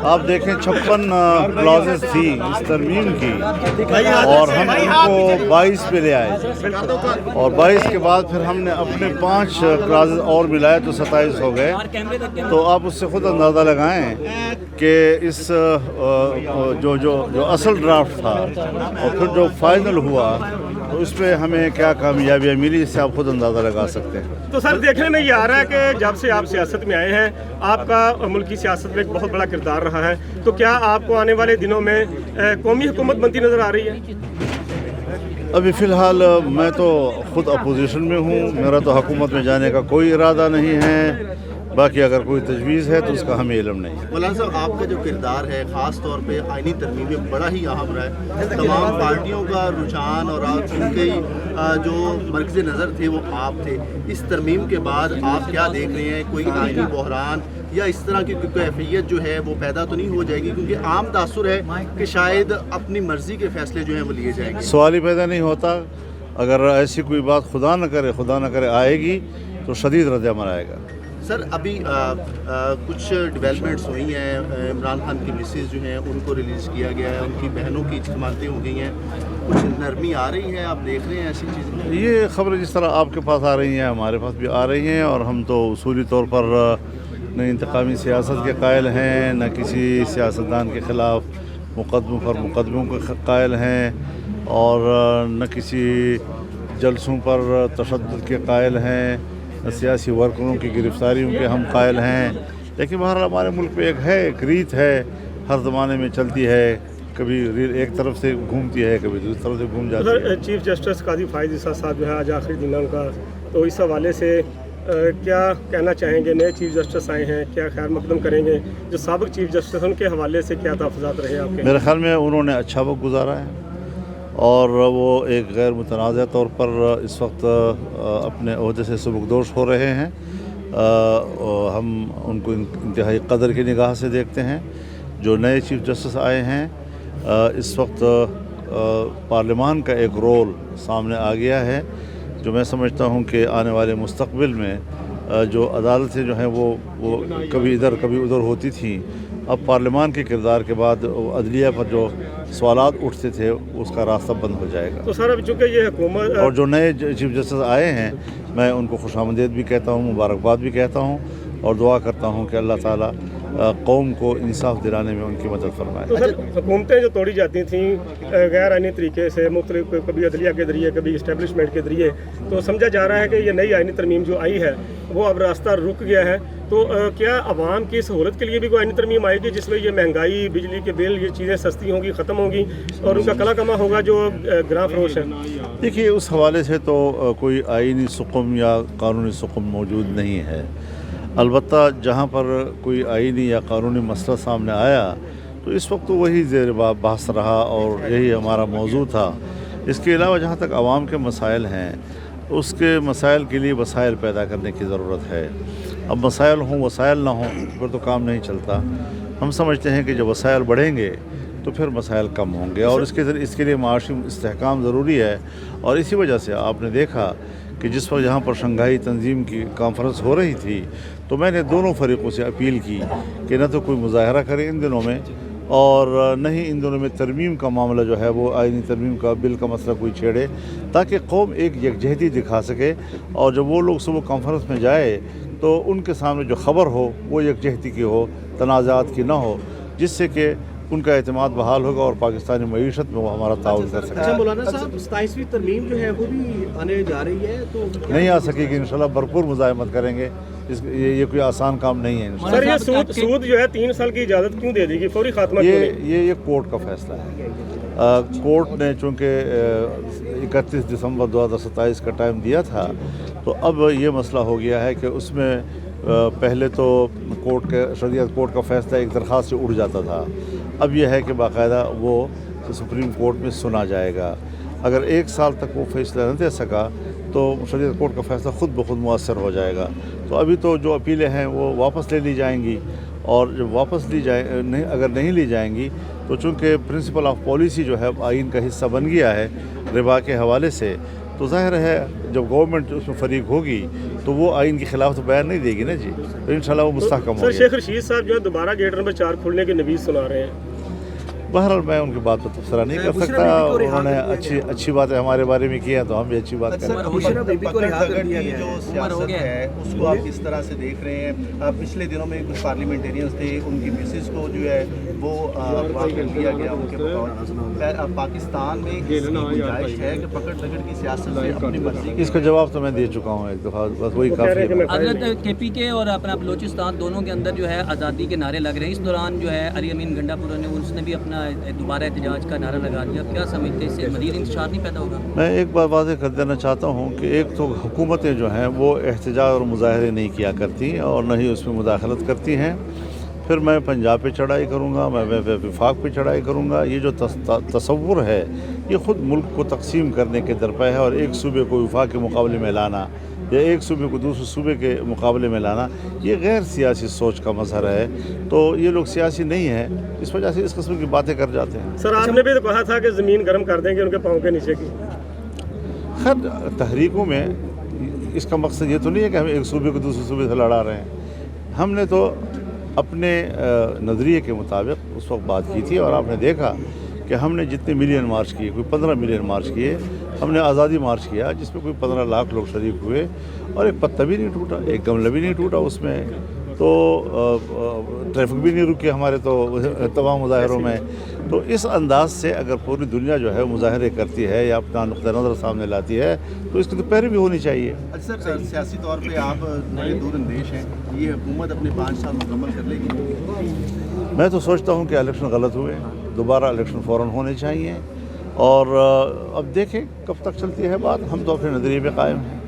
आप देखें 56 क्लॉजेस थी इस तरमीम की और हम उनको 22 पे ले आए और 22 के बाद फिर हमने अपने 5 क्लॉजेस और मिलाए तो 27 हो गए। तो आप उससे ख़ुद अंदाज़ा लगाएं कि इस जो असल ड्राफ्ट था और फिर जो फाइनल हुआ तो इस पर हमें क्या कामयाबियाँ मिली, इससे आप खुद अंदाज़ा लगा सकते हैं। तो सर देखने में ये आ रहा है कि जब से आप सियासत में आए हैं आपका मुल्क की सियासत में एक बहुत बड़ा किरदार रहा है, तो क्या आपको आने वाले दिनों में कौमी हुकूमत बनती नज़र आ रही है? अभी फ़िलहाल मैं तो ख़ुद अपोजिशन में हूँ, मेरा तो हुकूमत में जाने का कोई इरादा नहीं है। बाकी अगर कोई तजवीज़ है तो उसका हमें इल्म नहीं है। मौलाना साहब, आपका जो किरदार है ख़ास तौर पे आइनी तरमीम में बड़ा ही अहम रहा है। तमाम पार्टियों का रुझान और उनके जो मरकज़ नज़र थे वो आप थे। इस तरमीम के बाद आप क्या देख रहे हैं? कोई आइनी बहरान या इस तरह की कैफियत जो है वो पैदा तो नहीं हो जाएगी? क्योंकि आम तासुर है कि शायद अपनी मर्ज़ी के फ़ैसले जो हैं वो लिए जाएंगे। सवाल ही पैदा नहीं होता। अगर ऐसी कोई बात खुदा न करे आएगी तो शदीद रद्द-ए-अमल आएगा। सर अभी कुछ डेवलपमेंट्स हुई हैं, इमरान खान की मिसेज जो हैं उनको रिलीज़ किया गया है, उनकी बहनों की जमानतें हो गई हैं, कुछ नरमी आ रही है, आप देख रहे हैं ऐसी चीज़ें? ये खबरें जिस तरह आपके पास आ रही हैं हमारे पास भी आ रही हैं और हम तो उसूली तौर पर न इंतकामी सियासत के कायल हैं, न किसी सियासतदान के ख़िलाफ़ मुकदमों के कायल हैं और न किसी जलसों पर तशद्दुद के कायल हैं, सियासी वर्करों की गिरफ्तारियों के हम कायल हैं। लेकिन बहरहाल हमारे मुल्क में एक रीत है, हर ज़माने में चलती है, कभी एक तरफ से घूमती है कभी दूसरी तरफ से घूम जाती है। चीफ जस्टिस काजी फायद ईसा साहब जो है आज आखिरी दिन उनका, तो इस हवाले से क्या कहना चाहेंगे? नए चीफ जस्टिस आए हैं, क्या खैर मकदम करेंगे? जो साबिक चीफ जस्टिस उनके हवाले से क्या तहफ़्फ़ुज़ात रहे आपके? मेरे ख्याल में उन्होंने अच्छा वक्त गुजारा है और वो एक गैर मुतनाज़ तौर पर इस वक्त अपने ओहदे से सुबकदोश हो रहे हैं। हम उनको इंतहाई कदर की निगाह से देखते हैं। जो नए चीफ जस्टिस आए हैं इस वक्त पार्लियामान का एक रोल सामने आ गया है, जो मैं समझता हूँ कि आने वाले मुस्तक़बिल में जो अदालतें जो हैं वो कभी इधर कभी उधर होती थी, अब पार्लियामान के किरदार के बाद अदलिया पर जो सवालात उठते थे उसका रास्ता बंद हो जाएगा। तो सर अब चूँकि ये हुकूमत और जो नए चीफ जस्टिस आए हैं मैं उनको खुशामदीद भी कहता हूँ, मुबारकबाद भी कहता हूँ और दुआ करता हूँ कि अल्लाह ताला कौम को इंसाफ दिलाने में उनकी मदद फरमाए। तो सर हुकूमतें जो तोड़ी जाती थी गैर आइनी तरीके से, मुख्तलिफ कभी अदलिया के ज़रिए कभी इस्टेब्लिशमेंट के ज़रिए, तो समझा जा रहा है कि ये नई आइनी तरमीम जो आई है वो अब रास्ता रुक गया है। तो क्या आवाम की सहूलत के लिए भी कोई आइनी तरमीम आएगी जिसमें ये महंगाई, बिजली के बिल, ये चीज़ें सस्ती होंगी, ख़त्म होंगी और उनका कला कमा होगा जो ग्रां फरोश है? देखिए, उस हवाले से तो कोई आइनी सुकुम या कानूनी सुकुम मौजूद नहीं है। अलबत्ता जहाँ पर कोई आइनी या कानूनी मसला सामने आया तो इस वक्त तो वही ज़ेर बहस रहा और यही हमारा मौजू था। इसके अलावा जहाँ तक आवाम के मसाइल हैं उसके मसाइल के लिए वसाइल पैदा करने की ज़रूरत है। अब मसाइल हों वसाइल ना हों फिर तो काम नहीं चलता। हम समझते हैं कि जब वसाइल बढ़ेंगे तो फिर मसाइल कम होंगे और इसके लिए माशी इस्तेहकाम ज़रूरी है। और इसी वजह से आपने देखा कि जिस वक्त यहाँ पर शंघाई तंजीम की कॉन्फ्रेंस हो रही थी तो मैंने दोनों फरीक़ों से अपील की कि न तो कोई मुज़ाहरा करे इन दिनों में और न ही इन दिनों में तरमीम का मामला जो है वो आइनी तरमीम का बिल का मसला कोई छेड़े, ताकि कौम एक यकजहती दिखा सके और जब वो लोग सुबह कॉन्फ्रेंस में जाए तो उनके सामने जो ख़बर हो वो यकजहती की हो, तनाज़ात की ना हो, जिससे कि उनका एतमाद बहाल होगा और पाकिस्तानी मईशत में वो हमारा ताउन कर सकें। अच्छा मौलाना साहब, 27वीं तरमीम जो है वो भी आने जा रही है तो नहीं आ सकेगी, इंशाल्लाह भरपूर मुज़ाहमत करेंगे। ये कोई आसान काम नहीं है। सर ये सूद जो है 3 साल की इजाज़त क्यों दे देगी, फौरी खात्मा क्यों नहीं? ये कोर्ट का फैसला है। कोर्ट ने चूँकि 31 दिसंबर 2027 का टाइम दिया था तो अब ये मसला हो गया है कि उसमें पहले तो शरीयत कोर्ट का फैसला एक दरख्वास्त से उड़ जाता था। अब यह है कि बाकायदा वो सुप्रीम कोर्ट में सुना जाएगा। अगर 1 साल तक वो फैसला न दे सका तो शरीयत कोर्ट का फैसला ख़ुद ब खुद मुअस्सर हो जाएगा। तो अभी तो जो अपीलें हैं वो वापस ले ली जाएंगी और जब वापस अगर नहीं ली जाएंगी तो चूँकि प्रिंसिपल ऑफ पॉलिसी जो है आइन का हिस्सा बन गया है रिबा के हवाले से, تو ظاہر ہے جب گورنمنٹ اس میں فریق ہوگی تو وہ آئین کے خلاف تو بیان نہیں دے گی نا جی، تو انشاءاللہ وہ مستحکم سر ہوگی۔ شیخ رشید صاحب جو ہے دوبارہ گیٹ نمبر 4 کھلنے کی نوید سنا رہے ہیں۔ بہرحال میں ان کی بات پر تبصرہ نہیں کر سکتا، انہوں نے اچھی باتیں ہمارے بارے میں کی ہیں تو ہم بھی اچھی بات کریں۔ بشرا بیبی کو رہا کر دیا کی گیا جو ہے۔ سیاست ہے اس کو آپ کس طرح سے دیکھ رہے ہیں؟ پچھلے دنوں میں کچھ پارلیمنٹیرینز تھے، ان کی میسز کو جو ہے وہ اغوا کر دیا گیا ان کے بطور۔ پاکستان میں اس کی گنجائش ہے کہ پکڑ دھکڑ کی سیاست سے اپنی مرضی اس کا جواب تو میں دے چکا ہوں ایک دفعہ، بس وہی کافی ہے۔ حضرت کے پی کے اور اپنا بلوچستان دونوں کے اندر جو ہے آزادی کے نعرے لگ رہے ہیں، اس دوران جو ہے علی امین گنڈا پورہ نے اس نے بھی اپنا دوبارہ احتجاج کا نعرہ لگا دیا، کیا سمجھتے ہیں اس سے مزید انتشار نہیں پیدا ہوگا؟ میں ایک بات واضح کر دینا چاہتا ہوں کہ ایک تو حکومتیں جو ہیں وہ احتجاج اور مظاہرے نہیں کیا کرتی اور نہ ہی اس میں مداخلت کرتی ہیں۔ پھر میں پنجاب پہ چڑھائی کروں گا، میں وفاق پہ چڑھائی کروں گا، یہ جو تصور ہے یہ خود ملک کو تقسیم کرنے کے درپے ہے، اور ایک صوبے کو وفاق کے مقابلے میں لانا یا ایک صوبے کو دوسرے صوبے کے مقابلے میں لانا یہ غیر سیاسی سوچ کا مظہر ہے۔ تو یہ لوگ سیاسی نہیں ہیں، اس وجہ سے اس قسم کی باتیں کر جاتے ہیں۔ سر آپ نے بھی تو کہا تھا کہ زمین گرم کر دیں گے ان کے پاؤں کے نیچے کی۔ خیر تحریکوں میں اس کا مقصد یہ تو نہیں ہے کہ ہم ایک صوبے کو دوسرے صوبے سے لڑا رہے ہیں، ہم نے تو اپنے نظریے کے مطابق اس وقت بات کی تھی، اور آپ نے دیکھا کہ ہم نے جتنے ملین مارچ کیے، کوئی 15 ملین مارچ کیے، ہم نے آزادی مارچ کیا جس میں کوئی 15 لاکھ لوگ شریک ہوئے، اور ایک پتا بھی نہیں ٹوٹا، ایک گملہ بھی نہیں ٹوٹا اس میں، تو ٹریفک بھی نہیں رکی ہمارے تو تمام مظاہروں میں۔ تو اس انداز سے اگر پوری دنیا جو ہے مظاہرے کرتی ہے یا اپنا نقطہ نظر سامنے لاتی ہے تو اس کی تو پیروی ہونی چاہیے۔ سر سیاسی طور پہ آپ بڑے دور اندیش ہیں، یہ حکومت اپنے 5 سال مکمل کر لے گی؟ میں تو سوچتا ہوں کہ الیکشن غلط ہوئے، دوبارہ الیکشن فوراً ہونے چاہیے، اور اب دیکھیں کب تک چلتی ہے بات، ہم تو اپنے نظریے پہ قائم ہیں۔